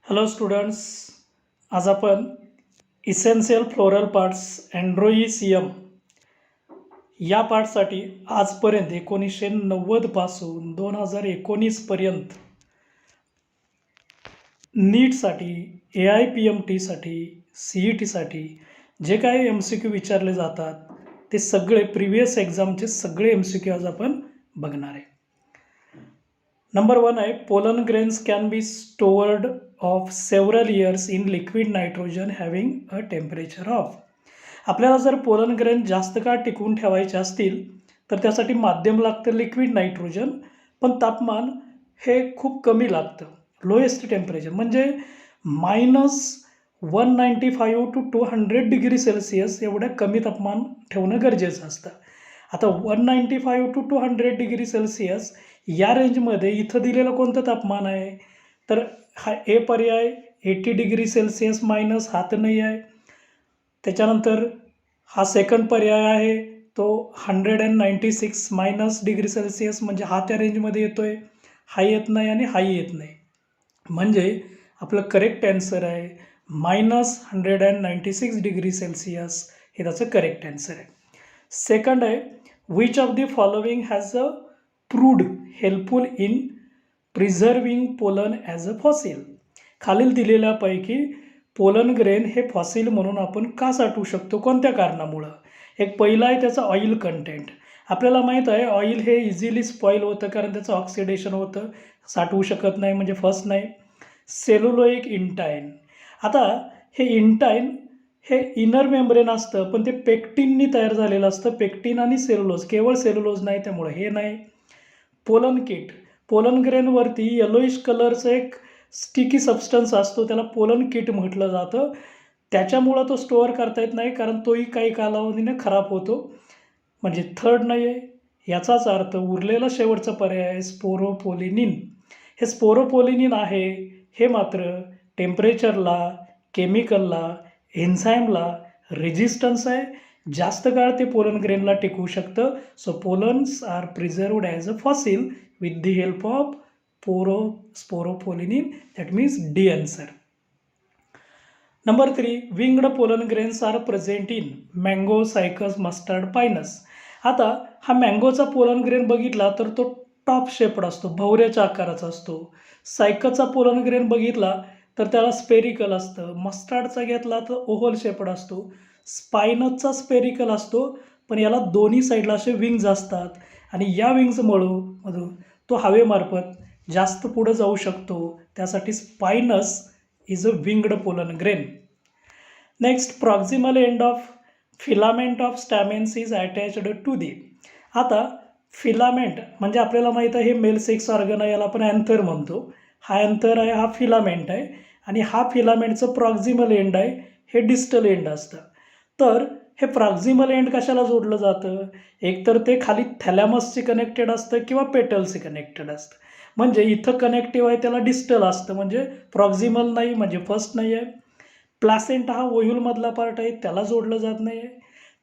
Hello students, आज आपण essential floral parts अँड्रोइसियम या पार्टसाठी आजपर्यंत 1990 पासून 2019 पर्यंत नीटसाठी AIPMTसाठी CETसाठी जे काही MCQ विचारले जातात ते सगळे प्रिव्हियस एक्झामचे सगळे MCQ आज आपण बघणार आहे. नंबर 1 आहे pollen grains can be stored of several years in liquid nitrogen having a temperature of. आपल्याला जर पोलन ग्रेन जास्त काळ टिकवून ठेवायचे असतील तर त्यासाठी माध्यम लागतं लिक्विड नायट्रोजन, पण तापमान हे खूप कमी लागतं. लोएस्ट टेम्परेचर म्हणजे -195 to 200 डिग्री सेल्सिअस एवढ्या कमी तापमान ठेवणं गरजेचं असतं. आता 195 to 200 डिग्री सेल्सिअस या रेंजमध्ये इथं दिलेलं कोणतं तापमान आहे, तर हा ए पर्याय 80 डिग्री सेल्सिअस मायनस हा तर नाही आहे. त्याच्यानंतर हा सेकंड पर्याय आहे तो 196 मायनस डिग्री सेल्सिअस म्हणजे हा त्या रेंजमध्ये येतोय. हा येत नाही आणि हाही येत नाही. म्हणजे आपलं करेक्ट ॲन्सर आहे -196 डिग्री सेल्सिअस हे त्याचं करेक्ट ॲन्सर आहे. सेकंड आहे which of the following has a proved helpful in preserving pollen as a fossil. खालील दिलेल्यापैकी पोलन ग्रेन हे फॉसिल म्हणून आपण का साठवू शकतो, कोणत्या कारणामुळं. एक पहिला आहे त्याचा ऑइल कंटेंट. आपल्याला माहीत आहे ऑइल हे इझिली स्पॉईल होतं कारण त्याचं ऑक्सिडेशन होतं, साठवू शकत नाही म्हणजे फर्स्ट नाही. सेल्युलोइक इंटाईन. आता हे इंटाईन हे इनर मेम्ब्रेन असतं पण ते पेक्टिननी तयार झालेलं असतं. पेक्टिन आणि सेल्युलोज, केवळ सेल्युलोज नाही, त्यामुळे हे नाही. Pollen kit. पोलन ग्रेनवरती येलोइश कलरचं एक स्टिकी सबस्टन्स असतो, त्याला पोलन किट म्हटलं जातं. त्याच्यामुळं तो स्टोअर करता येत नाही कारण तोही काही कालावधीने खराब होतो. म्हणजे थर्ड नाही आहे. याचाच अर्थ उरलेला शेवटचा पर्याय आहे स्पोरोपोलिनिन. हे स्पोरोपोलिनिन आहे हे मात्र टेम्परेचरला, केमिकलला, एन्झाईमला रेजिस्टन्स आहे. जास्त काळ ते पोलन ग्रेनला टिकवू शकतं. So pollens are preserved as a fossil with the help of sporopollenin. That means D answer. Number 3 winged pollen grains are present in mango, cycas, mustard, pinus. आता हा मँगोचा पोलन ग्रेन बघितला तर तो टॉप शेप्ड असतो, भवऱ्याच्या आकाराचा असतो. सायकसचा pollen grain बघितला तर त्याला स्पेरिकल असतं. मस्टार्डचा घेतला तर ओव्हल शेप्ड असतो. स्पायनसचा स्पेरिकल असतो पण याला दोन्ही साईडला असे विंग्ज असतात आणि या विंग्जमधून तो हवेमार्फत जास्त पुढं जाऊ शकतो. त्यासाठी pinus is a winged pollen grain. Next proximal end of filament of stamens is attached to the. आता फिलामेंट म्हणजे आपल्याला माहीत आहे हे मेल सेक्स ऑर्गन आहे, याला आपण अँथर म्हणतो. हा अँथर आहे, हा फिलामेंट आहे आणि हा फिलामेंटचं प्रॉक्सिमल एंड आहे, हे डिस्टल एंड असतं. तर हे प्रॉक्सिमल एंड कशाला जोडलं जातं, एकतर ते खाली थॅलॅमसशी कनेक्टेड असतं किंवा पेटलशी कनेक्टेड असतं. म्हणजे इथं कनेक्टिव्ह आहे त्याला डिस्टल असतं, म्हणजे प्रॉक्सिमल नाही म्हणजे फर्स्ट नाही आहे. प्लासेंटा हा ओह्यूलमधला पार्ट आहे, त्याला जोडलं जात नाही आहे.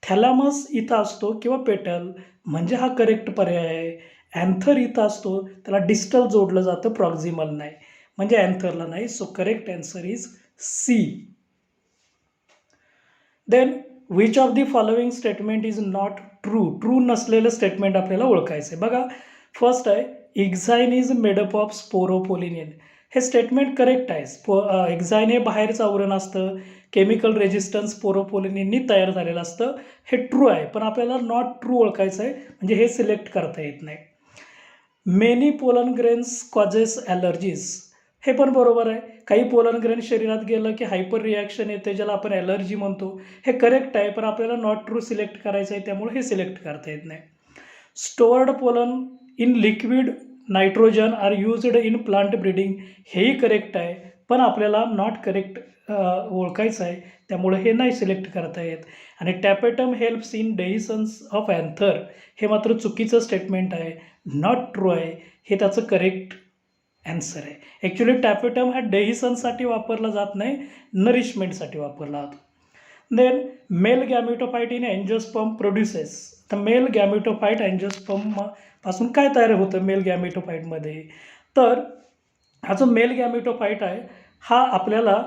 थॅलॅमस इथं असतो किंवा पेटल म्हणजे हा करेक्ट पर्याय आहे. अँथर इथं असतो, त्याला डिस्टल जोडलं जातं, प्रॉक्सिमल नाही म्हणजे अँथरला नाही. So correct answer is C. Then which of the following statement is not true. True नसलेलं स्टेटमेंट आपल्याला ओळखायचं आहे. बघा फर्स्ट आहे exine is made up of sporopollenin. हे स्टेटमेंट करेक्ट आहे. एक्झाईन हे बाहेरचं आवरण असतं, केमिकल रेजिस्टन्स स्पोरोपोलिनिननी तयार झालेलं असतं. हे ट्रू आहे पण आपल्याला नॉट ट्रू ओळखायचं आहे म्हणजे हे सिलेक्ट करता येत नाही. Many pollen grains causes allergies. हे पण बरोबर आहे. काही पोलन ग्रेन शरीरात गेलं की हायपर रिॲक्शन येते ज्याला आपण ॲलर्जी म्हणतो. हे करेक्ट आहे पण आपल्याला नॉट ट्रू सिलेक्ट करायचं आहे त्यामुळे हे सिलेक्ट करता येत नाही. Stored pollen in liquid nitrogen are used in plant breeding. हेही करेक्ट आहे पण आपल्याला नॉट करेक्ट ओळखायचं आहे त्यामुळे हे नाही सिलेक्ट करता येत. आणि tapetum helps in डेहिसन्स of anther हे मात्र चुकीचं स्टेटमेंट आहे, नॉट ट्रू आहे. हे त्याचं करेक्ट ॲन्सर आहे. ॲक्च्युली टॅपेटम हा डेहिसनसाठी वापरला जात नाही, नरिशमेंटसाठी वापरला जातो. Then male gametophyte in angiosperm produces. तर मेल गॅमेटोफाईट अँजिओस्पर्म पासून काय तयार होतं मेल गॅमेटोफाईटमध्ये, तर हा जो मेल गॅमेटोफाईट आहे हा आपल्याला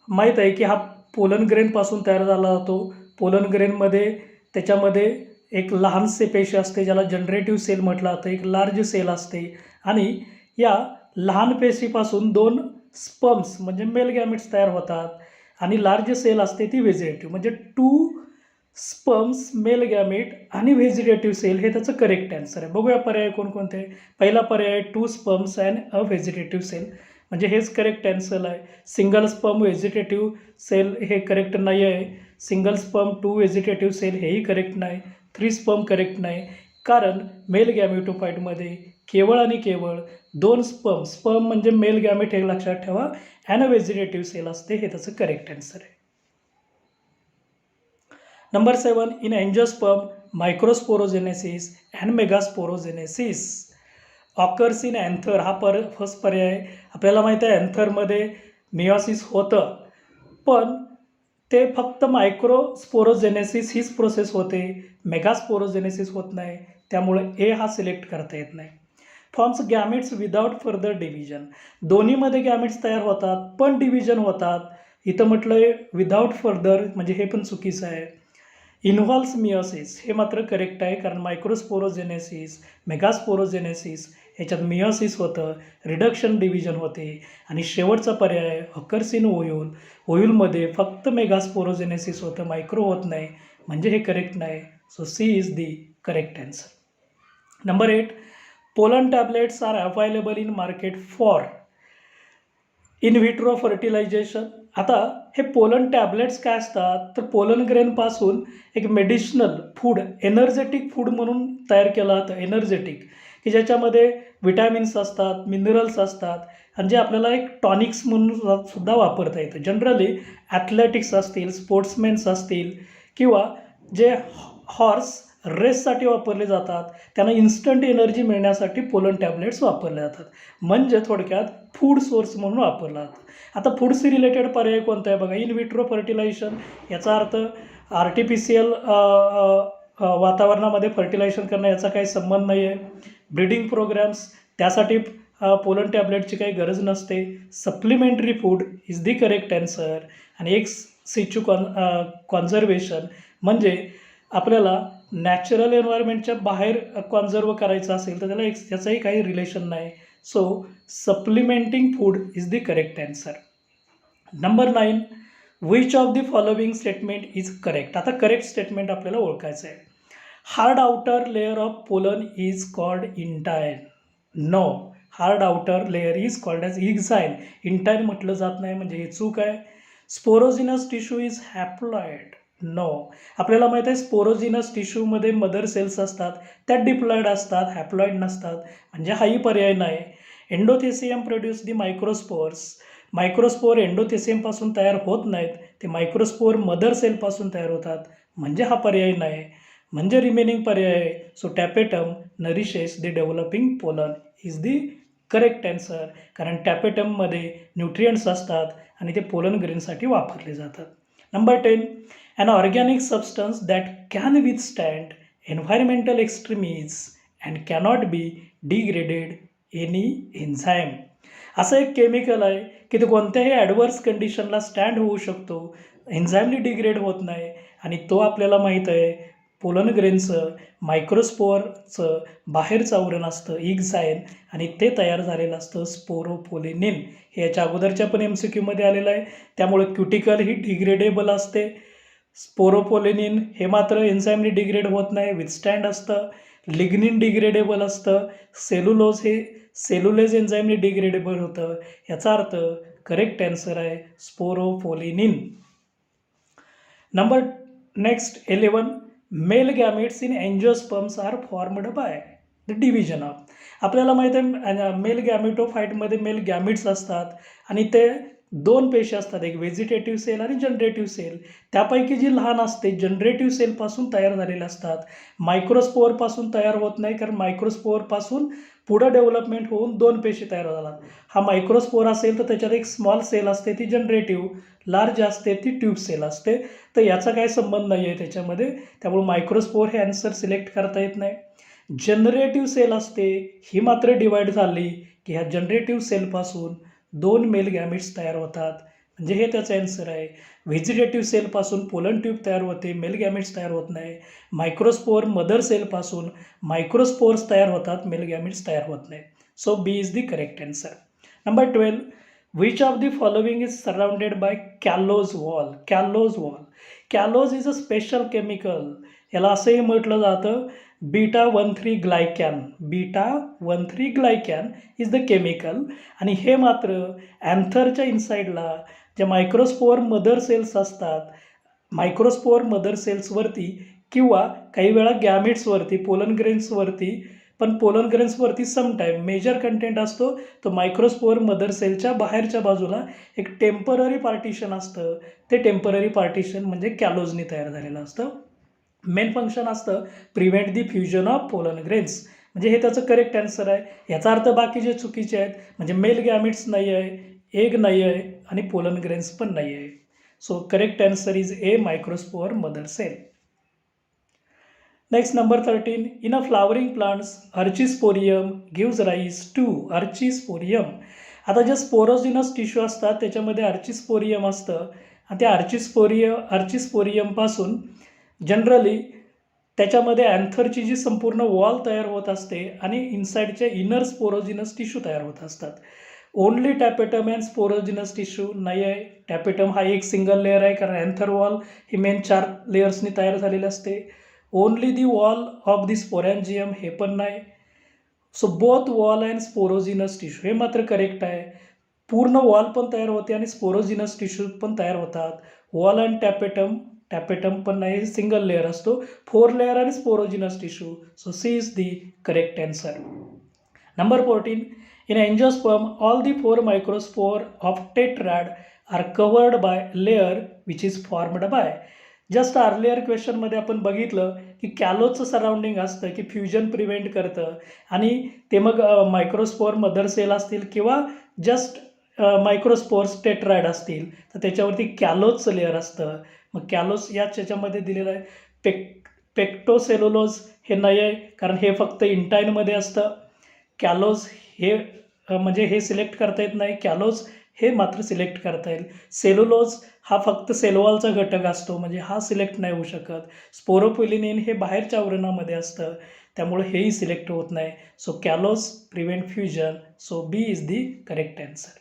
माहीत आहे की हा पोलन ग्रेनपासून तयार झाला जातो. पोलन ग्रेनमध्ये त्याच्यामध्ये एक लहानसे पेशी असते ज्याला जनरेटिव्ह सेल म्हटलं जातं, एक लार्ज सेल असते आणि या लहान पेशीपासून 2 स्पर्म्स म्हणजे मेल गॅमेट्स तयार होतात आणि लार्ज सेल असते ती व्हेजिटेटिव्ह म्हणजे 2 स्पर्म्स, मेल गॅमेट आणि व्हेजिटेटिव्ह सेल हे त्याचं करेक्ट आन्सर आहे. बघूया पर्याय कोणकोणते. पहिला पर्याय 2 sperms and a vegetative cell म्हणजे हेच करेक्ट आन्सर आहे. सिंगल स्पर्म व्हेजिटेटिव्ह सेल हे करेक्ट नाही आहे. सिंगल स्पर्म 2 व्हेजिटेटिव्ह सेल हेही करेक्ट नाही. 3 स्पर्म करेक्ट नाही, कारण मेल गॅमेटोफाईटमध्ये केवळ आणि केवळ 2 स्पर्म, स्पर्म म्हणजे मेल गॅमेट हे लक्षात ठेवा, अँड व्हेजिटेटिव्ह सेल असते, हे त्याचं करेक्ट आन्सर आहे. Number 7, in angiosperm microsporogenesis and megasporogenesis occurs in anther हा फर्स्ट पर्याय आहे. आपल्याला माहीत आहे अँथरमध्ये मियोसिस होतं, पण ते फक्त मायक्रोस्पोरोजेनेसिस हीच प्रोसेस होते, मेगास्पोरोजेनेसिस होत नाही. त्यामुळे ए हा सिलेक्ट करता येत नाही. Forms gametes without further division, दोन्हीमध्ये गॅमेट्स तयार होतात पण डिव्हिजन होतात. इथं म्हटलं आहे विदाउट फर्दर म्हणजे हे पण चुकीचं आहे. इन्व्हॉल्व्स मियोसिस हे मात्र करेक्ट आहे, कारण मायक्रोस्पोरोजेनेसिस, मेगास्पोरोजेनेसिस ह्याच्यात मियोसिस होतं, रिडक्शन डिव्हिजन होते. आणि शेवटचा पर्याय ऑकर्स इन ओव्ह्यूल, ओव्ह्यूलमध्ये फक्त मेगास्पोरोजेनेसिस होतं, मायक्रो होत नाही, म्हणजे हे करेक्ट नाही. So C is the correct answer. Number 8, pollen tablets are available in market for in vitro fertilisation. आता हे पोलन टॅबलेट्स काय असतात, तर पोलन ग्रेनपासून एक मेडिसिनल फूड, एनर्जेटिक फूड म्हणून तयार केलं जातं, एनर्जेटिक, की ज्याच्यामध्ये विटॅमिन्स असतात, मिनरल्स असतात आणि जे आपल्याला एक टॉनिक्स म्हणून सुद्धा वापरता येतं. जनरली ॲथलेटिक्स असतील, स्पोर्ट्समेन्स असतील किंवा जे हॉर्स रेससाठी वापरले जातात, त्यांना इन्स्टंट एनर्जी मिळण्यासाठी पोलन टॅबलेट्स वापरले जातात. म्हणजे थोडक्यात फूड सोर्स म्हणून वापरला जातं. आता फूडशी रिलेटेड पर्याय कोणता आहे बघा. इन विट्रो फर्टिलायझेशन याचा अर्थ आर्टिफिशियल वातावरणामध्ये फर्टिलायझेशन करणं, याचा काही संबंध नाही आहे. ब्रीडिंग प्रोग्राम्स, त्यासाठी पोलन टॅबलेटची काही गरज नसते. Supplementary food is the correct answer. आणि एक सिच्यू कॉन्झर्वेशन म्हणजे आपल्याला नॅचरल एन्व्हायरमेंटच्या बाहेर कॉन्झर्व करायचं असेल तर त्याचाही काही रिलेशन नाही. So supplementing food is the correct answer. Number 9, which of the following statement is correct. आता करेक्ट स्टेटमेंट आपल्याला ओळखायचं आहे. Hard outer layer of pollen is called intine. No, hard outer layer is called as exine. Intine म्हटलं जात नाही, म्हणजे हे चूक आहे. Sporogenous tissue is haploid. No, आपल्याला माहीत आहे स्पोरोजिनस टिश्यूमध्ये मदर सेल्स असतात, त्या डिप्लॉइड असतात, हॅप्लॉइड नसतात, म्हणजे हाही पर्याय नाही. Endothecium produce the microspores. Microspore एंडोथेसियमपासून तयार होत नाहीत, ते मायक्रोस्पोर मदर सेलपासून तयार होतात, म्हणजे हा पर्याय नाही. म्हणजे रिमेनिंग पर्याय आहे. So tapetum nourishes the developing pollen is the correct answer, कारण टॅपेटममध्ये न्यूट्रियंट्स असतात आणि ते पोलन ग्रेनसाठी वापरले जातात. Number 10, an organic substance that can withstand environmental extremes and cannot be degraded any enzyme. असं एक केमिकल आहे की ते कोणत्याही ॲडवर्स कंडिशनला स्टँड होऊ शकतो, एन्झाईमली डिग्रेड होत नाही, आणि तो आपल्याला माहीत आहे पोलन ग्रेनचं मायक्रोस्पोरचं बाहेरचं आवरण असतं एक्झाईन, आणि ते तयार झालेलं असतं स्पोरोपोलिनिन. हे याच्या अगोदरच्या पण MCQमध्ये आलेलं आहे. त्यामुळे क्युटिकल ही डिग्रेडेबल असते. स्पोरोपोलिनिन हे मात्र एन्झाईमनी डिग्रेड होत नाही, विथस्टँड असतं. लिग्निन डिग्रेडेबल असतं. सेल्युलोज हे सेल्युलेज एन्झाईमनी डिग्रेडेबल होतं. याचा अर्थ करेक्ट आन्सर आहे sporopollenin. Number next 11, male gametes in angiosperms are formed by the division of. आपल्याला माहीत आहे मेल गॅमेटोफाईटमध्ये मेल गॅमिट्स असतात आणि ते 2 पेशी असतात, एक व्हेजिटेटिव्ह सेल आणि जनरेटिव्ह सेल. त्यापैकी जी लहान असते जनरेटिव्ह सेलपासून तयार झालेले असतात, मायक्रोस्पोअरपासून तयार होत नाही, कारण मायक्रोस्पोअरपासून पुढं डेव्हलपमेंट होऊन 2 पेशी तयार झातात. हा मायक्रोस्पोअर असेल तर त्याच्यात एक स्मॉल सेल असते ती जनरेटिव्ह, लार्ज असते ती ट्यूब सेल असते, तर याचा काही संबंध नाही आहे त्याच्यामध्ये. त्यामुळे मायक्रोस्पोअर हे आन्सर सिलेक्ट करता येत नाही. जनरेटिव्ह सेल असते ही मात्र डिवाईड झाली की ह्या जनरेटिव्ह सेलपासून 2 मेल गॅमिट्स तयार होतात. म्हणजे हे त्याचं ॲन्सर आहे. व्हेजिटेटिव्ह सेलपासून पोलन ट्यूब तयार होते, मेल गॅमिट्स तयार होत नाही. मायक्रोस्पोअर मदर सेलपासून मायक्रोस्पोर्स तयार होतात, मेल गॅमिट्स तयार होत नाही. So B is the correct answer. Number 12, which of the following is surrounded by callose wall? Callose wall. Callose is a special chemical. याला असंही म्हटलं जातं beta 13 glycan. Beta 13 glycan is the chemical. आणि हे मात्र अँथरच्या इनसाईडला ज्या मायक्रोस्पोअर मदर सेल्स असतात, मायक्रोस्पोअर mother सेल्सवरती किंवा काही वेळा गॅमिट्सवरती, पोलन ग्रेन्सवरती, पण पोलन ग्रेन्सवरती समटाईम मेजर कंटेंट असतो. तो मायक्रोस्पोअर मदर सेलच्या बाहेरच्या बाजूला एक टेम्पररी पार्टिशन असतं. ते टेम्पररी पार्टिशन म्हणजे कॅलोजनी तयार झालेलं असतं. मेन फंक्शन असतं prevent the fusion of pollen grains. म्हणजे हे त्याचं करेक्ट ॲन्सर आहे. याचा अर्थ बाकी जे चुकीचे आहेत म्हणजे मेल गॅमिट्स नाही आहे, एग नाही आहे आणि पोलन ग्रेन्स पण नाही आहे. So correct answer is A, microspore mother cell. Next, number 13, in a flowering plants, archisporium gives rise to archisporium. आता जे स्पोरोजिनस टिश्यू असतात त्याच्यामध्ये आर्चिस्पोरियम असतं आणि त्या आर्चिस्पोरियमपासून जनरली त्याच्यामध्ये अँथरची जी संपूर्ण वॉल तयार होत असते आणि इनसाईडचे इनर स्पोरोजिनस टिश्यू तयार होत असतात. Only tapetum and sporogenous tissue नाही आहे. टॅपेटम हा एक सिंगल लेअर आहे कारण अँथर वॉल ही मेन 4 लेयर्सनी तयार झालेली असते. Only the wall of the sporangium हे पण नाही. So both wall and sporogenous tissue हे मात्र करेक्ट आहे. पूर्ण वॉल पण तयार होते आणि स्पोरोजिनस टिश्यू पण तयार होतात. वॉल अँड टॅपेटम पण नाही, सिंगल लेअर असतो. 4 लेअर आणि sporogenous tissue. So C is the correct answer. Number 14, in angiosperm all the 4 microspore of tetrad are covered by layer which is formed by. Just earlier क्वेश्चनमध्ये आपण बघितलं की कॅलोजचं surrounding असतं की फ्युजन प्रिव्हेंट करतं आणि ते मग मायक्रोस्पोअर मदर सेल असतील किंवा जस्ट मायक्रोस्पोअर्स टेट्राइड असतील तर त्याच्यावरती कॅलोजचं लेअर असतं. मग कॅलोज याच्यामध्ये दिलेलं आहे. पेक्टोसेल्युलोज हे नाही आहे कारण हे फक्त इंटाईनमध्ये असतं. कॅलोज हे म्हणजे हे सिलेक्ट करता येत नाही. कॅलोज हे मात्र सिलेक्ट करता येईल. सेल्युलोज हा फक्त सेलवॉलचा घटक असतो म्हणजे हा सिलेक्ट नाही होऊ शकत. स्पोरोपोलिनिन हे बाहेरच्या आवरणामध्ये असतं त्यामुळे हेही सिलेक्ट होत नाही. So callose prevent fusion. So B is the correct answer.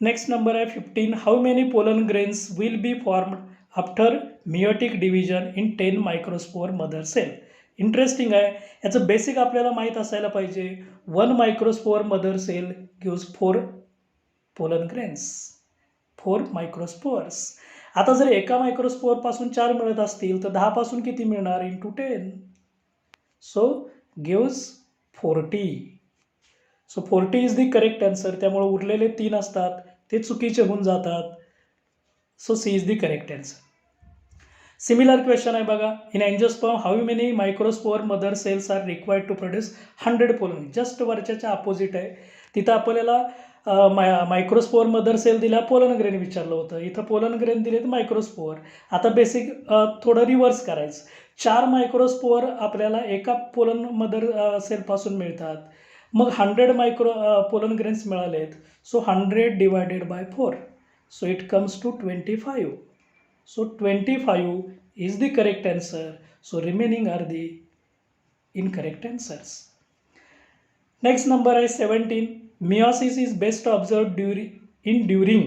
Next number आहे 15, how many pollen grains will be formed after meiotic division in 10 microspore mother cell. Interesting आहे. याचं बेसिक आपल्याला माहीत असायला पाहिजे. 1 microspore mother cell gives 4 pollen grains, 4 microspores. आता जर एका मायक्रोस्पोअरपासून 4 मिळत असतील तर 10 पासून किती मिळणार? Into 10. So gives 40. So 40 is the correct answer. त्यामुळे उरलेले 3 असतात ते चुकीचे होऊन जातात. So C is the correct answer. Similar question आहे बघा. In angiosperm how many microspore mother cells are required to produce 100 pollen. Just वरच्याच्या अपोजिट आहे. तिथं आपल्याला मायक्रोस्पोअर मदर सेल दिला, पोलन ग्रेन विचारलं होतं. इथं पोलन ग्रेन दिले तर मायक्रोस्पोअर. आता बेसिक थोडं रिव्हर्स करायचं. 4 मायक्रोस्पोअर आपल्याला एका पोलन मदर सेलपासून मिळतात. मग 100 पोलन ग्रेन्स मिळालेत. So 100 divided by 4. So it comes to 25. So 25 is the correct answer. So remaining are the incorrect answers. Next number आहे 17, meiosis is best observe during.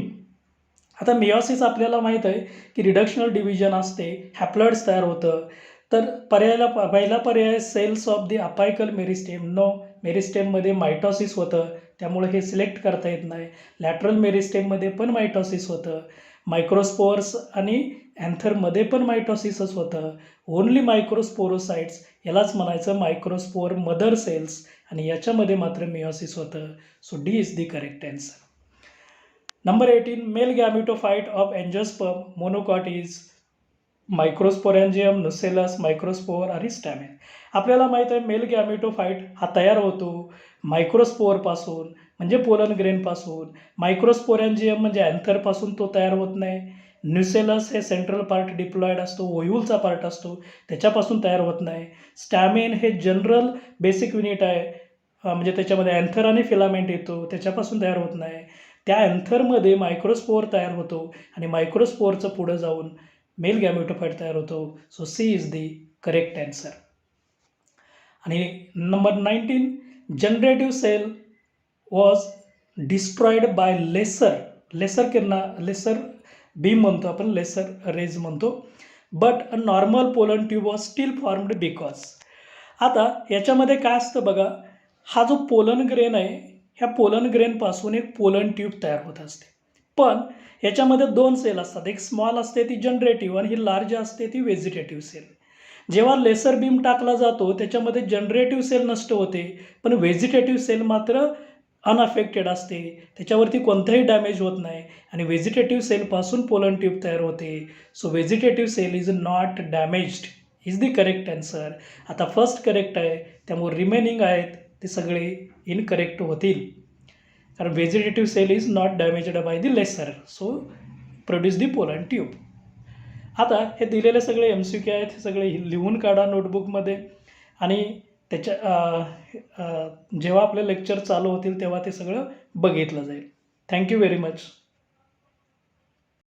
आता meiosis आपल्याला माहीत आहे की रिडक्शनल डिव्हिजन असते, हॅप्लॉइड्स तयार होतं. तर पहिला पर्याय cells of the apical meristem. No, मेरिस्टेममध्ये मायटॉसिस होतं त्यामुळे हे सिलेक्ट करता येत नाही. लॅटरल मेरिस्टेममध्ये पण मायटॉसिस होतं. मायक्रोस्पोअर्स आणि अँथरमध्ये पण मायटॉसिसच होतं. ओनली मायक्रोस्पोरोसाइट्स यालाच म्हणायचं मायक्रोस्पोअर मदर सेल्स आणि याच्यामध्ये मात्र मिओसिस होतं. So D is the correct answer. Number 18, male gametophyte of angiosperm monocot is microsporangium, nucellus, microspore आणि स्टॅमेन. आपल्याला माहीत आहे मेल गॅमिटोफाइट हा तयार होतो मायक्रोस्पोअरपासून म्हणजे पोलन ग्रेनपासून. मायक्रोस्पोरॅन्जियम म्हणजे अँथरपासून तो तयार होत नाही. न्युसेलस हे सेंट्रल पार्ट डिप्लॉइड असतो, ओव्ह्यूलचा पार्ट असतो त्याच्यापासून तयार होत नाही. स्टॅमेन हे जनरल बेसिक युनिट आहे म्हणजे त्याच्यामध्ये अँथर आणि फिलामेंट येतो, त्याच्यापासून तयार होत नाही. त्या अँथरमध्ये मायक्रोस्पोअर तयार होतो आणि मायक्रोस्पोअरचं पुढं जाऊन मेल गॅमेटोफाइट तयार होतो. So C is the correct answer. आणि number 19, generative cell was destroyed by laser beam म्हणतो आपण, लेसर रेज म्हणतो. But a normal pollen tube was still formed because. आता याच्यामध्ये काय असतं बघा, हा जो पोलन ग्रेन आहे, ह्या पोलन ग्रेनपासून एक पोलन ट्यूब तयार होत असते. पण याच्यामध्ये 2 सेल असतात, एक स्मॉल असते ती जनरेटिव्ह आणि ही लार्ज असते ती व्हेजिटेटिव्ह सेल. जेव्हा लेसर बीम टाकला जातो त्याच्यामध्ये जनरेटिव्ह सेल नष्ट होते, पण व्हेजिटेटिव्ह सेल मात्र अनअफेक्टेड असते, त्याच्यावरती कोणताही डॅमेज होत नाही आणि व्हेजिटेटिव्ह सेलपासून पोलन ट्यूब तयार होते. So vegetative cell is not damaged is the correct answer. आता फर्स्ट करेक्ट आहे, त्यामुळे रिमेनिंग आहेत ते सगळे इनकरेक्ट होतील, कारण vegetative cell is not damaged by the laser, so produce the pollen tube. आता हे दिलेले सगळे MCQ आहेत, हे सगळे लिहून काढा नोटबुकमध्ये आणि जेव्हा आपले लेक्चर चालू होतील तेव्हा ते सगळं बघितलं जाईल. Thank you very much.